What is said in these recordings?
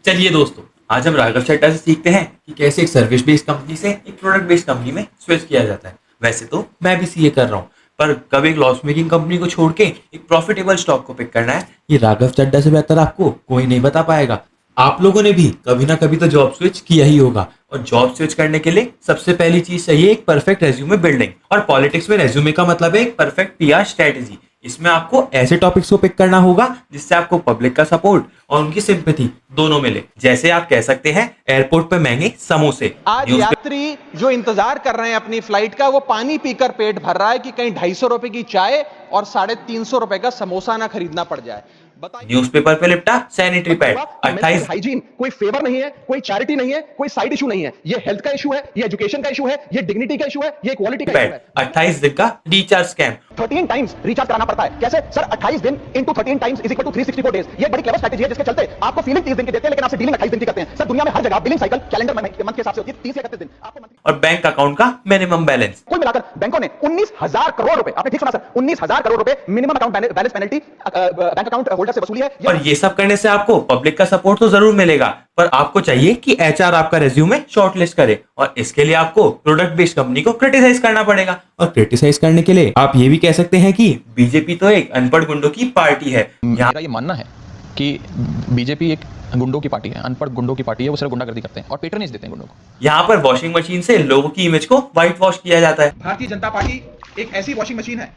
चलिए दोस्तों, आज हम राघव चड्ढा से सीखते हैं कि कैसे एक सर्विस बेस्ड कंपनी से एक प्रोडक्ट बेस्ड कंपनी में स्विच किया जाता है। वैसे तो मैं भी सीए कर रहा हूँ, पर कब एक लॉस मेकिंग कंपनी को छोड़ के एक प्रॉफिटेबल स्टॉक को पिक करना है, ये राघव चड्ढा से बेहतर आपको कोई नहीं बता पाएगा। आप लोगों ने भी कभी ना कभी तो जॉब स्विच किया ही होगा, और जॉब स्विच करने के लिए सबसे पहली चीज चाहिए एक परफेक्ट रेज्यूमे बिल्डिंग। और पॉलिटिक्स में रेज्यूमे का मतलब है एक परफेक्ट पीआर स्ट्रेटेजी। इसमें आपको ऐसे टॉपिक्स को पिक करना होगा जिससे आपको पब्लिक का सपोर्ट और उनकी सिंपैथी दोनों मिले। जैसे आप कह सकते हैं, एयरपोर्ट पे महंगे समोसे। आज यात्री जो इंतजार कर रहे हैं अपनी फ्लाइट का, वो पानी पीकर पेट भर रहा है कि कहीं 250 रुपए की चाय और 350 रुपए का समोसा ना खरीदना पड़ जाए। न्यूज़पेपर पे लिपटा सैनिटरी पैड 28। हाइजीन कोई फेवर नहीं है, कोई चैरिटी नहीं है, कोई साइड इशू नहीं है। ये हेल्थ का इशू है, ये एजुकेशन का इशू है, ये डिग्निटी का इशू है, ये इक्वालिटी का इशू है। 28 दिन का रिचार्ज स्कैम। 13 टाइम्स रिचार्ज कराना पड़ता है। कैसे सर? 28 दिन into 13 times is equal to 364 days. ये बड़ी क्लेवर स्ट्रेटजी है जिसके चलते आपको फीलिंग 30 दिन की देते हैं, लेकिन आपसे डीलिंग 28 दिन की करते हैं। सर दुनिया में हर जगह बिलिंग साइकिल कैलेंडर मंथ के हिसाब से होती है, 30 या 31 दिन आपको। और बैंक अकाउंट का मिनिमम बैलेंस। कुल मिलाकर बैंकों ने 19,000 करोड़ रुपए, आपने ठीक सुना सर, 19,000 करोड़ रुपए minimum account balance penalty bank account holder से वसूली है। और ये सब करने से आपको पब्लिक का सपोर्ट तो जरूर मिलेगा, पर आपको चाहिए कि एचआर आपका रेज्यूमे शॉर्टलिस्ट करे, और इसके लिए आपको प्रोडक्ट बेस्ड कंपनी को क्रिटिसाइज करना पड़ेगा। और क्रिटिसाइज करने के लिए आप ये भी कह सकते हैं कि बीजेपी तो एक अनपढ़ गुंडों की पार्टी है। मेरा ये मानना है कि बीजेपी एक गुंडों की पार्टी है, अनपढ़ गुंडों की पार्टी है। वो सिर्फ गुंडागर्दी करते हैं और पेट्रोनेज देते हैं गुंडों को। यहाँ पर वॉशिंग मशीन से लोगों की इमेज को व्हाइट वॉश किया जाता है। भारतीय जनता पार्टी एक ऐसी वॉशिंग मशीन है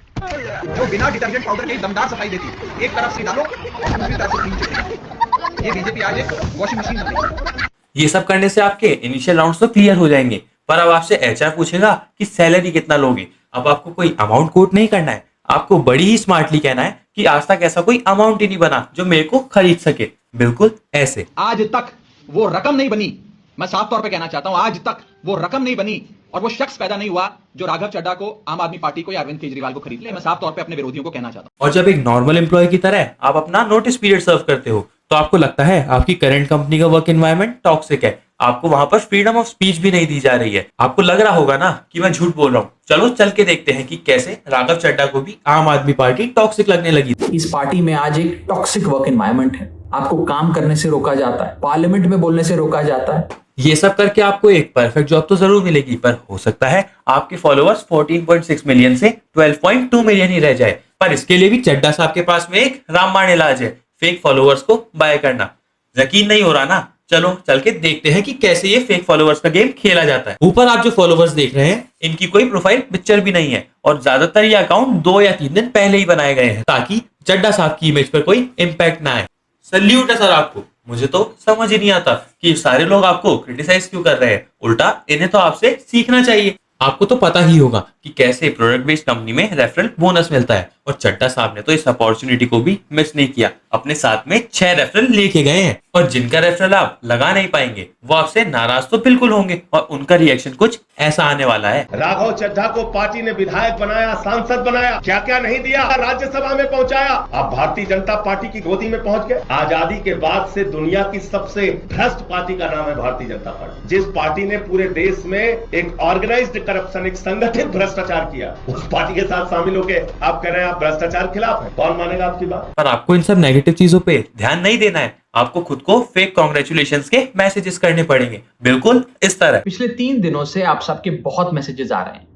जो बिना डिटर्जेंट पाउडर के दमदार सफाई देती है। एक तरफ से डालो और दूसरी तरफ से क्लीन चाहिए। ये बीजेपी आज एक वॉशिंग मशीन बन गई। ये सब करने से आपके इनिशियल राउंड्स तो क्लियर हो जाएंगे, पर अब आपसे एचआर पूछेगा कि सैलरी कितना लोगे। अब आपको कोई अमाउंट कोट नहीं करना है, आपको बड़ी ही स्मार्टली कहना है कि आज तक ऐसा कोई अमाउंट ही नहीं बना जो मेरे को खरीद सके। बिल्कुल ऐसे। आज तक वो रकम नहीं बनी, मैं साफ तौर पे कहना चाहता हूं, आज तक वो रकम नहीं बनी और वो शख्स पैदा नहीं हुआ जो राघव चड्ढा को, आम आदमी पार्टी को या अरविंद केजरीवाल को खरीद ले। मैं साफ तौर पे अपने विरोधियों को कहना चाहता हूं। और जब एक नॉर्मल एम्प्लॉय की तरह आप अपना नोटिस पीरियड सर्व करते हो, तो आपको लगता है आपकी करंट कंपनी का वर्क एनवायरनमेंट टॉक्सिक है, आपको वहां पर फ्रीडम ऑफ स्पीच भी नहीं दी जा रही है। आपको लग रहा होगा ना कि मैं झूठ बोल रहा हूँ। चलो चल के देखते हैं कि कैसे राघव चड्ढा को भी आम आदमी पार्टी टॉक्सिक लगने लगी। इस पार्टी में आज एक टॉक्सिक वर्क एनवायरनमेंट है। आपको काम करने से रोका जाता है, पार्लियामेंट में बोलने से रोका जाता है। ये सब करके आपको एक परफेक्ट जॉब तो जरूर मिलेगी, पर हो सकता है आपके फॉलोअर्स 14.6 मिलियन से 12.2 मिलियन ही रह जाए। पर इसके लिए भी चड्ढा साहब के पास में एक रामबाण इलाज है, फेक फॉलोअर्स को बाय करना। यकीन नहीं हो रहा ना? चलो चल के देखते हैं कि कैसे ये फेक फॉलोअर्स का गेम खेला जाता है। ऊपर आप जो फॉलोअर्स देख रहे हैं, इनकी कोई प्रोफाइल पिक्चर भी नहीं है, और ज्यादातर ये अकाउंट 2 या 3 दिन पहले ही बनाए गए हैं ताकि चड्ढा साहब की इमेज पर कोई इम्पैक्ट ना आए। सल्यूट है सर आपको। मुझे तो समझ ही नहीं आता कि सारे लोग आपको क्रिटिसाइज क्यों कर रहे हैं। उल्टा इन्हें तो आपसे सीखना चाहिए। आपको तो पता ही होगा कि कैसे प्रोडक्ट बेस्ड कंपनी में रेफरल बोनस मिलता है, और चड्ढा साहब ने तो इस अपॉर्चुनिटी को भी मिस नहीं किया। अपने साथ में 6 रेफरल लेके गए हैं, और जिनका रेफरल आप लगा नहीं पाएंगे वो आपसे नाराज तो बिल्कुल होंगे, और उनका रिएक्शन कुछ ऐसा आने वाला है। राघव चड्ढा को पार्टी ने विधायक बनाया, सांसद बनाया, क्या क्या नहीं दिया, राज्यसभा में पहुंचाया। अब भारतीय जनता पार्टी की गोदी में पहुंच गए। आजादी के बाद से दुनिया की सबसे भ्रष्ट पार्टी का नाम है भारतीय जनता पार्टी। जिस पार्टी ने पूरे देश में एक ऑर्गेनाइज्ड करप्शन, एक संगठित भ्रष्टाचार किया, उस पार्टी के साथ शामिल होकर आप कह रहे हैं आप भ्रष्टाचार खिलाफ है। कौन मानेगा आपकी बात? पर आपको इन सब नेगेटिव चीजों पे ध्यान नहीं देना है। आपको खुद को फेक कांग्रेचुलेशंस के मैसेजेस करने पड़ेंगे, बिल्कुल इस तरह। पिछले 3 दिनों से आप सबके बहुत मैसेजेस आ रहे हैं।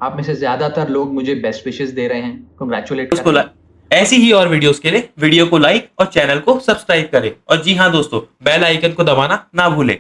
आप में से ज्यादातर लोग मुझे बेस्ट विशेस दे रहे हैं, कांग्रेचुलेट कर रहे हैं। ऐसी ही और वीडियोस के लिए वीडियो को लाइक और चैनल को सब्सक्राइब करें। और जी हाँ दोस्तों, बेल आइकन को दबाना ना भूलें।